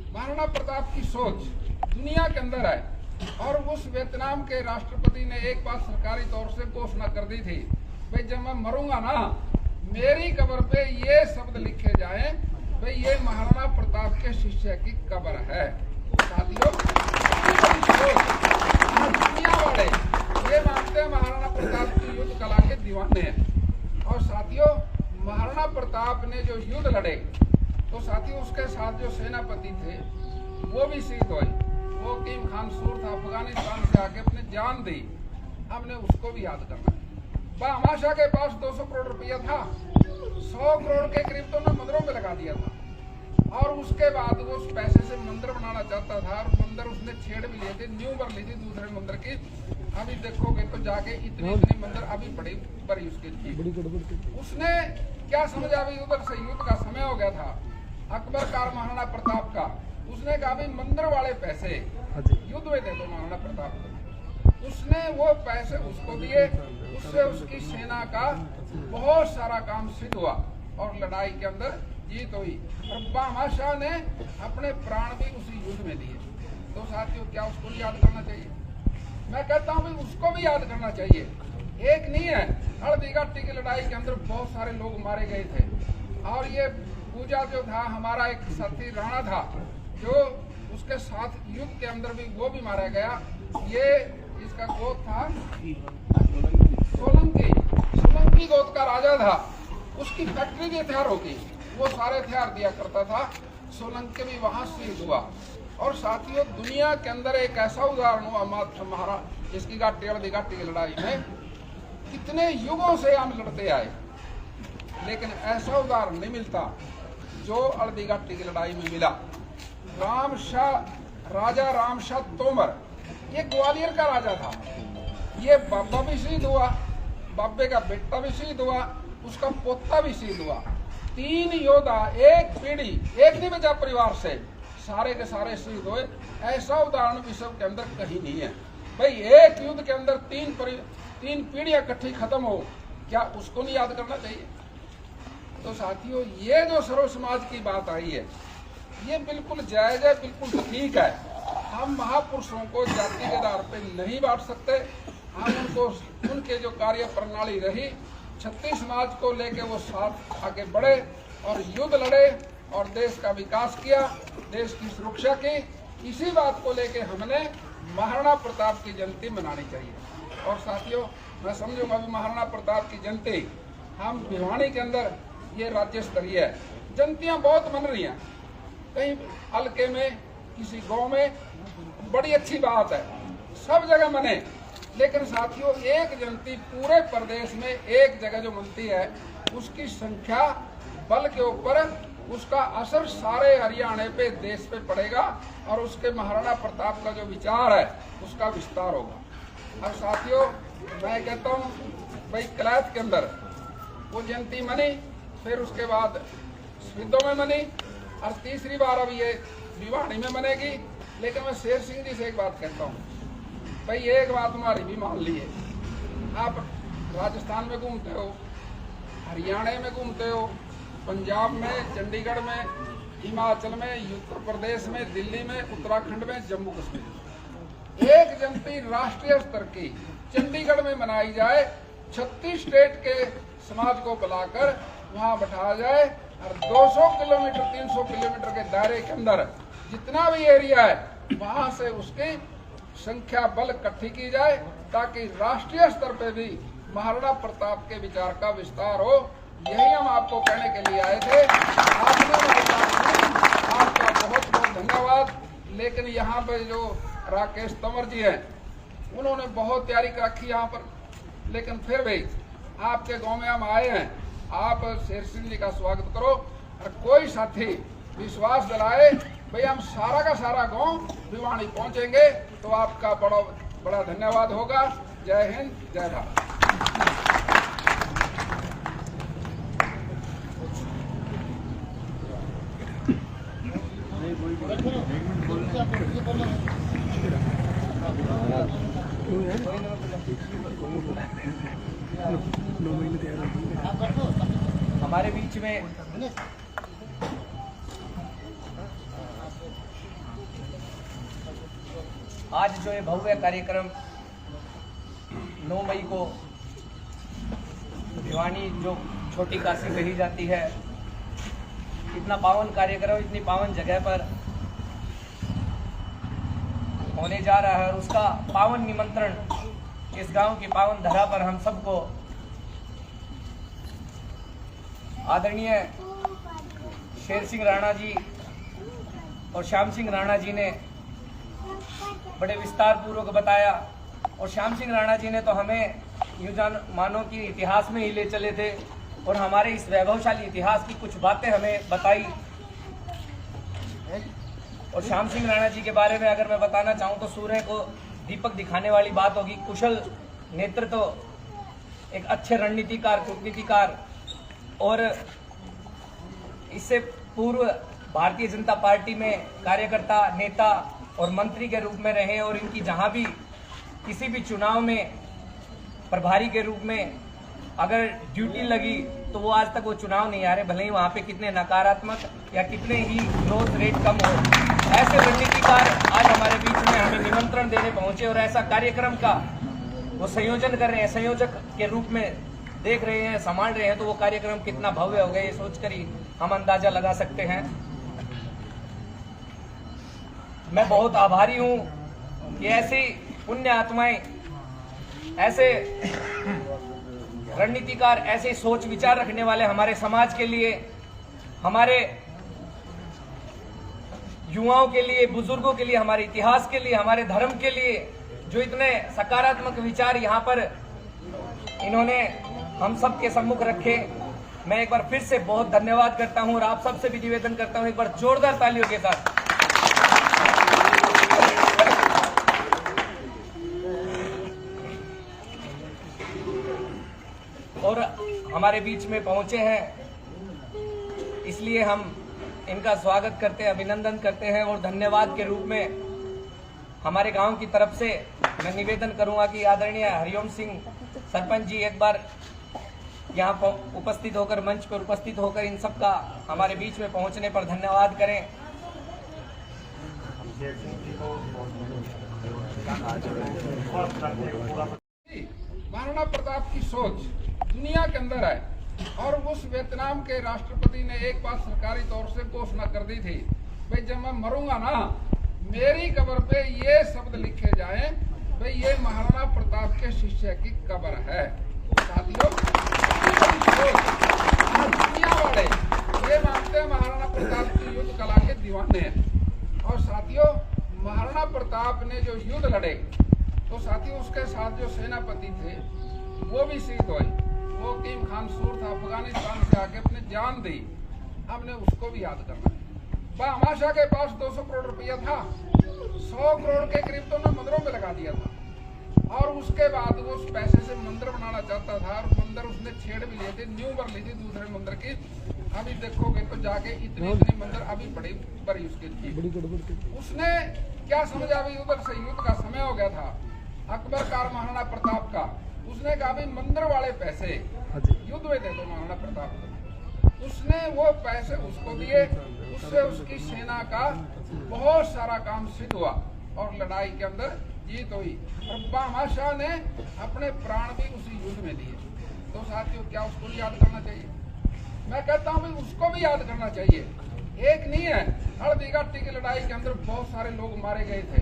महाराणा प्रताप की सोच दुनिया के अंदर है। और उस वियतनाम के राष्ट्रपति ने एक बात सरकारी तौर से घोषणा कर दी थी, भाई जब मैं मरूंगा ना, मेरी कब्र पे ये शब्द लिखे जाएं, भाई ये महाराणा प्रताप के शिष्य की कब्र है। साथियों, दुनिया वाले ये मानते हैं महाराणा प्रताप की युद्ध कला के दीवाने हैं। और साथियों, महाराणा प्रताप ने जो युद्ध लड़े, तो साथियों उसके साथ जो सेनापति थे वो भी शहीद हुए। वो हकीम खान सूर था, अफगानिस्तान से आके अपने जान दी। हमने उसको भी याद करना है। बादशाह के पास 200 करोड़ रुपया था, 100 करोड़ के करीब तो उन्होंने मंदिरों में लगा दिया था। और उसके बाद वो उस पैसे से मंदिर बनाना चाहता था, और मंदिर उसने छेड़ भी लिए थे, न्यू बर ली थी दूसरे मंदिर की। अभी देखोगे तो जाके इतनी मंदिर अभी बड़ी बड़ी उसकी थी। उसने क्या समझा, अभी उधर से युद्ध का समय हो गया था, अकबर का महाराणा प्रताप का। उसने कहा भाई मंदिर वाले पैसे युद्ध में दे दो महाराणा प्रताप को। उसने वो पैसे उसको दिए, उससे उसकी सेना का बहुत सारा काम सिद्ध हुआ और लड़ाई के अंदर जीत हुई। और बादशाह ने अपने प्राण भी उसी युद्ध में दिए। तो साथियों, क्या उसको भी याद करना चाहिए? मैं कहता हूँ भाई उसको भी याद करना चाहिए। एक नहीं है, हल्दी घाटी की लड़ाई के अंदर बहुत सारे लोग मारे गए थे। और ये पूजा जो था, हमारा एक साथी राणा था जो उसके साथ युद्ध के अंदर भी वो भी मारा गया। ये इसका गोद था सोलंकी गोद का राजा था। उसकी फैक्ट्री भी हथियारों की, वो सारे हथियार दिया करता था। सोलंकी भी वहां शहीद हुआ। और साथियों, दुनिया के अंदर एक ऐसा उदाहरण हुआ हमारा इसकी हल्दी घाटी की लड़ाई में। कितने युगों से हम लड़ते आए, लेकिन ऐसा उदाहरण नहीं मिलता जो हल्दी घाटी की लड़ाई में मिला। राजा रामशाह तोमर, ये ग्वालियर का राजा था। ये बाबा भी शहीद हुआ, बाबे का बेटा भी शहीद हुआ, उसका पोता भी शहीद हुआ। 3 योद्धा एक पीढ़ी, एक नहीं बचा परिवार से, सारे के सारे शहीद हुए। ऐसा उदाहरण विश्व के अंदर कहीं नहीं है। भाई एक युद्ध के अंदर 3 पीढ़ियां इकट्ठी खत्म हो, क्या उसको नहीं याद करना चाहिए? तो साथियों, ये जो सर्व समाज की बात आई है, ये बिल्कुल जायज है, बिल्कुल ठीक है। हम महापुरुषों को जाति के आधार पर नहीं बांट सकते। हम उनको उनके जो कार्य प्रणाली रही, क्षत्रिय समाज को लेके वो साथ आगे बढ़े और युद्ध लड़े और देश का विकास किया, देश की सुरक्षा की। इसी बात को लेके हमने महाराणा प्रताप की जयंती मनानी चाहिए। और साथियों, मैं समझूंगा भी महाराणा प्रताप की जयंती हम भिवानी के अंदर ये राज्य स्तरीय है। जयंतियां बहुत मन रही हैं, कहीं हल्के में, किसी गांव में, बड़ी अच्छी बात है, सब जगह मने। लेकिन साथियों, एक जयंती पूरे प्रदेश में एक जगह जो मनती है, उसकी संख्या बल के ऊपर उसका असर सारे हरियाणा पे, देश पे पड़ेगा। और उसके महाराणा प्रताप का जो विचार है उसका विस्तार होगा। और साथियों, मैं कहता हूँ भाई, कलैत के अंदर वो जयंती मनी, फिर उसके बाद सिद्धों में मनी, और तीसरी बार अब ये भिवानी में बनेगी। लेकिन मैं शेर सिंह जी से एक बात कहता हूँ, भाई एक बात हमारी भी मान लीजिए। आप राजस्थान में घूमते हो, हरियाणा में घूमते हो, पंजाब में, चंडीगढ़ में, हिमाचल में, उत्तर प्रदेश में, दिल्ली में, उत्तराखंड में, जम्मू कश्मीर, एक जयंती राष्ट्रीय स्तर की चंडीगढ़ में मनाई जाए। 36 स्टेट के समाज को बुलाकर वहां बैठाया जाए और 200 किलोमीटर 300 किलोमीटर के दायरे के अंदर जितना भी एरिया है, वहां से उसकी संख्या बल इकट्ठी की जाए, ताकि राष्ट्रीय स्तर पे भी महाराणा प्रताप के विचार का विस्तार हो। यही हम आपको कहने के लिए आए थे। आपने हमारी बात सुनी, आपका बहुत बहुत धन्यवाद। लेकिन यहाँ पे जो राकेश तंवर जी हैं, उन्होंने बहुत तैयारी रखी यहाँ पर। लेकिन फिर भी आपके गांव में हम आए हैं, आप शेर सिंह जी का स्वागत करो। और कोई साथी विश्वास दिलाए भाई हम सारा का सारा गांव भिवानी पहुंचेंगे, तो आपका बड़ा बड़ा धन्यवाद होगा। जय हिंद, जय भारत। हमारे बीच में आज जो ये भव्य कार्यक्रम 9 मई को भिवानी जो छोटी काशी कही जाती है, इतना पावन कार्यक्रम इतनी पावन जगह पर होने जा रहा है और उसका पावन निमंत्रण इस गांव की पावन धरा पर हम सबको आदरणीय शेर सिंह राणा जी और श्याम सिंह राणा जी ने बड़े विस्तार पूर्वक बताया। और श्याम सिंह राणा जी ने तो हमें यूं जान मानो कि इतिहास में ही ले चले थे और हमारे इस वैभवशाली इतिहास की कुछ बातें हमें बताई। और श्याम सिंह राणा जी के बारे में अगर मैं बताना चाहूँ तो सूर्य को दीपक दिखाने वाली बात होगी। कुशल नेतृत्व, एक अच्छे रणनीतिकार, कूटनीतिकार और इससे पूर्व भारतीय जनता पार्टी में कार्यकर्ता, नेता और मंत्री के रूप में रहे और इनकी जहां भी किसी भी चुनाव में प्रभारी के रूप में अगर ड्यूटी लगी तो वो आज तक वो चुनाव नहीं आ रहे, भले ही वहां पे कितने नकारात्मक या कितने ही ग्रोथ रेट कम हो। ऐसे रणनीतिकार आज हमारे बीच में हमें निमंत्रण देने पहुंचे और ऐसा कार्यक्रम का वो संयोजन कर रहे हैं, संयोजक के रूप में देख रहे हैं, संभाल रहे हैं। तो वो कार्यक्रम कितना भव्य हो गया ये सोचकर ही हम अंदाजा लगा सकते हैं। मैं बहुत आभारी हूं कि ऐसी पुण्य आत्माएं, ऐसे रणनीतिकार, ऐसे सोच विचार रखने वाले हमारे समाज के लिए, हमारे युवाओं के लिए, बुजुर्गों के लिए, हमारे इतिहास के लिए, हमारे धर्म के लिए जो इतने सकारात्मक विचार यहाँ पर इन्होंने हम सब के सम्मुख रखे, मैं एक बार फिर से बहुत धन्यवाद करता हूं और आप सबसे भी निवेदन करता हूं एक बार जोरदार तालियों के साथ। और हमारे बीच में पहुंचे हैं इसलिए हम इनका स्वागत करते हैं, अभिनंदन करते हैं और धन्यवाद के रूप में हमारे गांव की तरफ से मैं निवेदन करूंगा कि आदरणीय हरिओम सिंह सरपंच जी एक बार यहाँ पर उपस्थित होकर, मंच पर उपस्थित होकर इन सब का हमारे बीच में पहुंचने पर धन्यवाद करें। महाराणा प्रताप की सोच दुनिया के अंदर है और उस वियतनाम के राष्ट्रपति ने एक बार सरकारी तौर से घोषणा कर दी थी, भाई जब मैं मरूंगा ना मेरी कब्र पे ये शब्द लिखे जाएं, भाई ये महाराणा प्रताप के शिष्य की कब्र है। साथियों, दुनिया वाले ये मानते हैं महाराणा प्रताप की युद्ध कला के दीवाने हैं। और साथियों, महाराणा प्रताप ने जो युद्ध लड़े तो साथियों उसके साथ जो सेनापति थे वो भी शहीद हुए। वो कीम खान सूर था, अफगानिस्तान से आके अपने जान दी। हमने उसको भी याद करना है। बादशाह के पास 200 करोड़ रुपया था, 100 करोड़ के करीब तो उन्होंने मंदिरों में लगा दिया था और उसके बाद वो उस पैसे से मंदिर बनाना चाहता था और मंदिर उसने छेड़ भी लिए थे, न्यू भर ली थी दूसरे मंदिर की। अभी देखोगे तो जाके इतनी मंदिर अभी बड़ी बड़ी उसकी थी। उसने क्या समझा, अभी उधर से युद्ध का समय हो गया था अकबर का, महाराणा प्रताप का। उसने कहा भाई मंदिर वाले पैसे युद्ध में दे दो महाराणा प्रताप को। उसने वो पैसे उसको दिए, उससे उसकी सेना का बहुत सारा काम सिद्ध हुआ और लड़ाई के अंदर जीत हुई और बादशाह ने अपने प्राण भी उसी युद्ध में दिए। तो साथियों, क्या उसको भी याद करना चाहिए? मैं कहता हूँ भाई उसको भी याद करना चाहिए। एक नहीं है, हल्दी घाटी की लड़ाई के अंदर बहुत सारे लोग मारे गए थे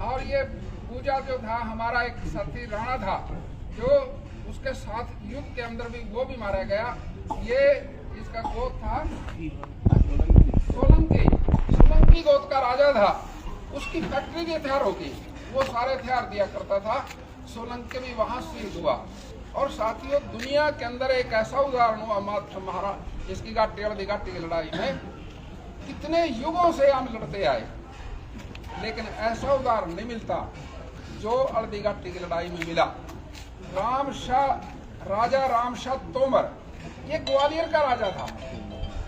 और ये पूजा जो था, हमारा एक साथी राणा था जो उसके साथ युद्ध के अंदर भी वो भी मारा गया। ये इसका गोत्र था सोलंकी गोत्र का राजा था। उसकी फैक्ट्री के हथियार होगी, वो सारे हथियार दिया करता था। सोलंकी भी वहां शहीद हुआ। और साथियों, दुनिया के अंदर एक ऐसा उदाहरण हुआ हमारा इसकी हल्दी घाटी की लड़ाई में, कितने युगों से हम लड़ते आए लेकिन ऐसा उदाहरण नहीं मिलता जो हल्दी घाटी की लड़ाई में मिला। राजा रामशाह तोमर, ये ग्वालियर का राजा था।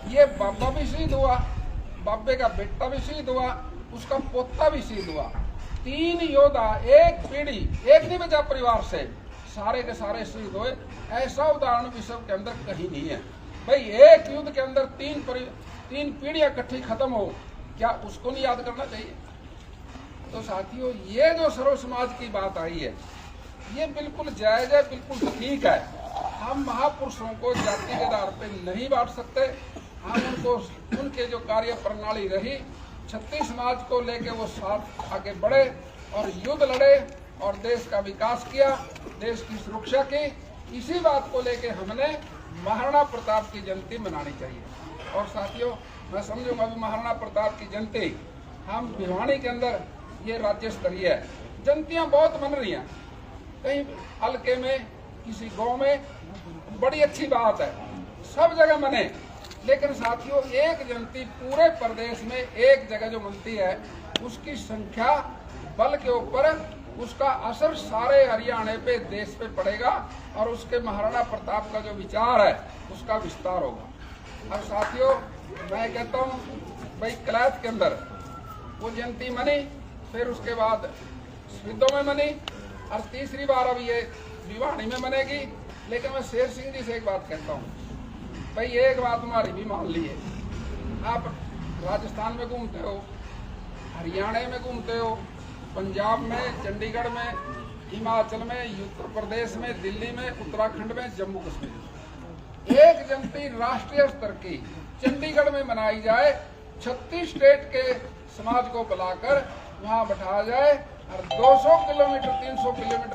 ये बाबा भी शहीद हुआ, बाबे का बेटा भी शहीद हुआ, उसका पोता भी शहीद हुआ। 3 योद्धा एक पीढ़ी, एक नहीं बचा परिवार से, सारे के सारे शहीद हुए। ऐसा उदाहरण विश्व के अंदर कहीं नहीं है। भाई एक युद्ध के अंदर 3 पीढ़ियां इकट्ठी खत्म हो, क्या उसको नहीं याद करना चाहिए? तो साथियों ये जो सर्व समाज की बात आई है ये बिल्कुल जायज है, बिल्कुल ठीक है। हम महापुरुषों को जाति के आधार पे नहीं बांट सकते। हम उनको उनके जो कार्य प्रणाली रही क्षत्रिय समाज को लेके वो साथ आगे बढ़े और युद्ध लड़े और देश का विकास किया, देश की सुरक्षा की। इसी बात को लेके हमने महाराणा प्रताप की जयंती मनानी चाहिए। और साथियों मैं समझूंगा अभी महाराणा प्रताप की जयंती हम भिवानी के अंदर ये राज्य स्तरीय है, जयंतियां बहुत मन रही हैं, कहीं हल्के में किसी गांव में, बड़ी अच्छी बात है, सब जगह मने। लेकिन साथियों एक जयंती पूरे प्रदेश में एक जगह जो मनती है उसकी संख्या बल के ऊपर उसका असर सारे हरियाणा पे देश पे पड़ेगा और उसके महाराणा प्रताप का जो विचार है उसका विस्तार होगा। अब साथियों मैं कहता हूँ भाई कलैत के अंदर वो जयंती मनी, फिर उसके बाद सिद्धों में मनी और तीसरी बार अब ये भिवानी में मनेगी। लेकिन मैं शेर सिंह जी से एक बात कहता हूँ भाई एक बात हमारी भी मान लीजिए, आप राजस्थान में घूमते हो, हरियाणा में घूमते हो, पंजाब में, चंडीगढ़ में, हिमाचल में, उत्तर प्रदेश में, दिल्ली में, उत्तराखंड में, जम्मू कश्मीर, एक जयंती राष्ट्रीय स्तर की चंडीगढ़ में मनाई जाए, 36 स्टेट के समाज को बुलाकर वहां बैठाया जाए और 200 किलोमीटर 300 किलोमीटर